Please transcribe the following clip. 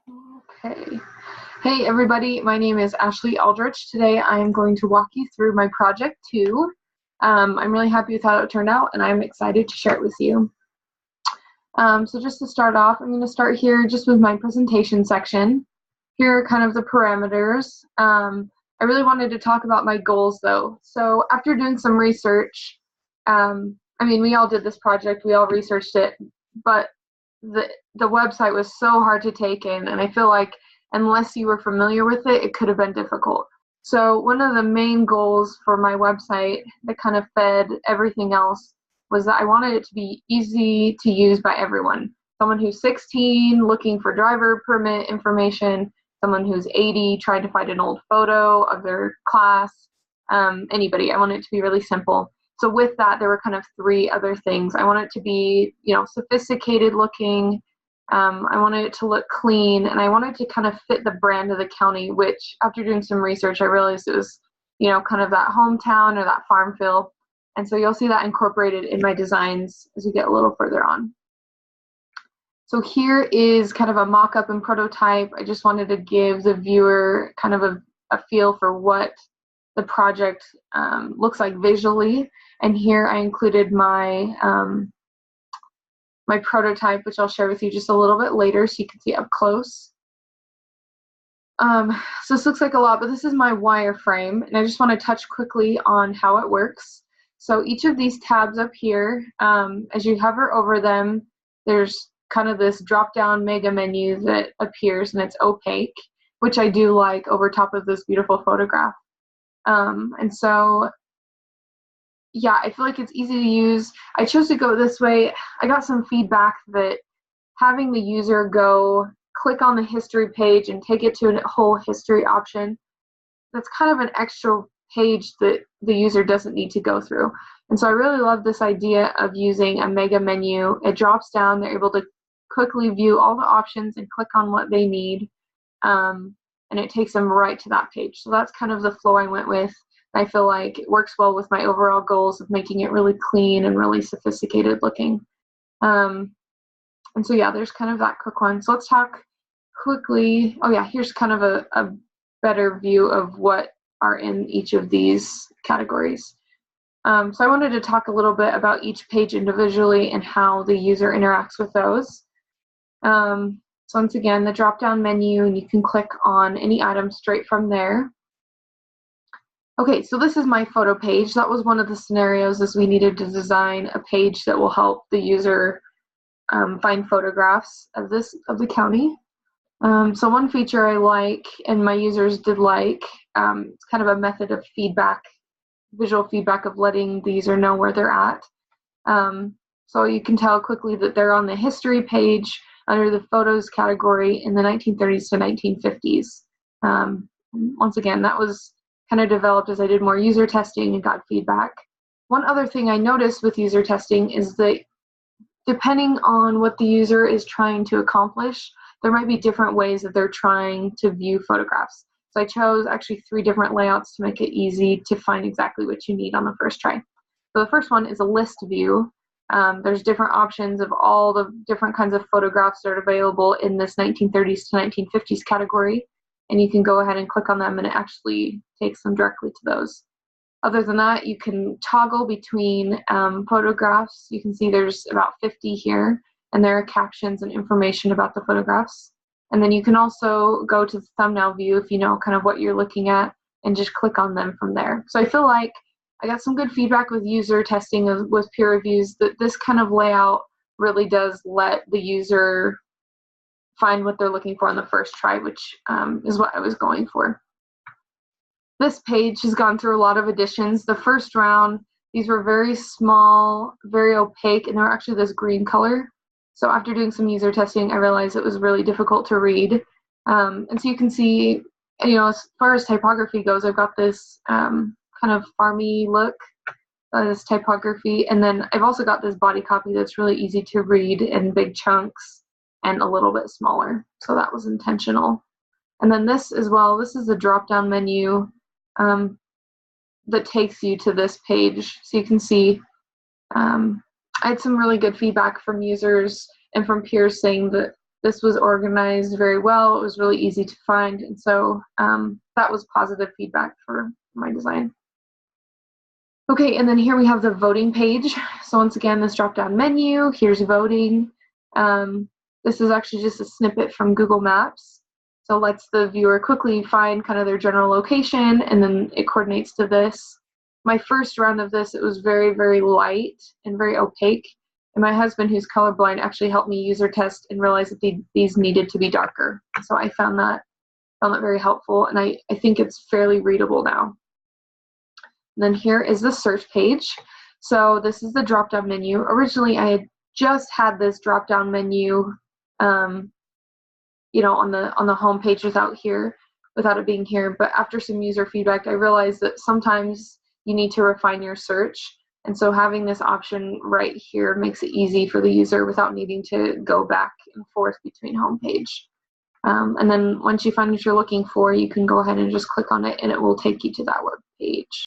Okay. Hey everybody, my name is Ashley Aldrich. Today I am going to walk you through my project 2. I'm really happy with how it turned out and I'm excited to share it with you. So just to start off, I'm going to start here just with my presentation section. Here are kind of the parameters. I really wanted to talk about my goals though. So after doing some research, we all did this project, we all researched it, but the website was so hard to take in, and I feel like unless you were familiar with it, it could have been difficult. So one of the main goals for my website that kind of fed everything else was that I wanted it to be easy to use by everyone. Someone who's 16 looking for driver permit information, someone who's 80 trying to find an old photo of their class, anybody. I want it to be really simple. So with that, there were kind of 3 other things. I want it to be, sophisticated looking. I wanted it to look clean, and I wanted to kind of fit the brand of the county, which after doing some research, I realized it was, kind of that hometown or that farm feel. And so you'll see that incorporated in my designs as we get a little further on. So here is kind of a mock-up and prototype. I just wanted to give the viewer kind of a feel for what the project looks like visually. And here I included my my prototype, which I'll share with you just a little bit later so you can see up close. So this looks like a lot, but this is my wireframe, and I just want to touch quickly on how it works. So each of these tabs up here, as you hover over them, there's kind of this drop-down mega menu that appears, and it's opaque, which I do like over top of this beautiful photograph. And so, yeah, I feel like it's easy to use. I chose to go this way. I got some feedback that having the user go click on the history page and take it to a whole history option, that's kind of an extra page that the user doesn't need to go through. And so I really love this idea of using a mega menu. It drops down, they're able to quickly view all the options and click on what they need. And it takes them right to that page. So that's kind of the flow I went with. I feel like it works well with my overall goals of making it really clean and really sophisticated looking. And so yeah, there's kind of that quick one. So let's talk quickly. Oh yeah, here's kind of a better view of what are in each of these categories. So I wanted to talk a little bit about each page individually and how the user interacts with those. So once again, the drop-down menu, and you can click on any item straight from there. Okay, so this is my photo page. That was one of the scenarios, as we needed to design a page that will help the user find photographs of the county. So one feature I like, and my users did like, it's kind of a method of feedback, visual feedback of letting the user know where they're at. So you can tell quickly that they're on the history page under the photos category in the 1930s to 1950s. Once again, that was kind of developed as I did more user testing and got feedback. One other thing I noticed with user testing is that depending on what the user is trying to accomplish, there might be different ways that they're trying to view photographs. So I chose actually 3 different layouts to make it easy to find exactly what you need on the first try. So the first one is a list view. There's different options of all the different kinds of photographs that are available in this 1930s to 1950s category, and you can go ahead and click on them and it actually takes them directly to those. Other than that, you can toggle between photographs. You can see there's about 50 here, and there are captions and information about the photographs. And then you can also go to the thumbnail view if you know kind of what you're looking at and just click on them from there. So I feel like I got some good feedback with user testing with peer reviews that this kind of layout really does let the user find what they're looking for on the first try, which is what I was going for. This page has gone through a lot of additions. The first round, these were very small, very opaque, and they were actually this green color. So after doing some user testing, I realized it was really difficult to read. And so you can see, as far as typography goes, I've got this kind of farmy look, this typography, and then I've also got this body copy that's really easy to read in big chunks and a little bit smaller. So that was intentional. And then this as well, this is a drop-down menu that takes you to this page. So you can see I had some really good feedback from users and from peers saying that This was organized very well. It was really easy to find, and so that was positive feedback for my design. Okay, and then here we have the voting page. So once again, this drop-down menu, here's voting. This is actually just a snippet from Google Maps. So it lets the viewer quickly find kind of their general location, and then it coordinates to this. My first round of this, it was very, very light and very opaque. And my husband, who's colorblind, actually helped me user test and realize that these needed to be darker. So I found that very helpful, and I think it's fairly readable now. And then here is the search page. So this is the drop-down menu. Originally, I had just had this drop-down menu, you know, on the home page without it being here. But after some user feedback, I realized that sometimes you need to refine your search. And so having this option right here makes it easy for the user without needing to go back and forth between home page. And then once you find what you're looking for, you can go ahead and just click on it, and it will take you to that web page.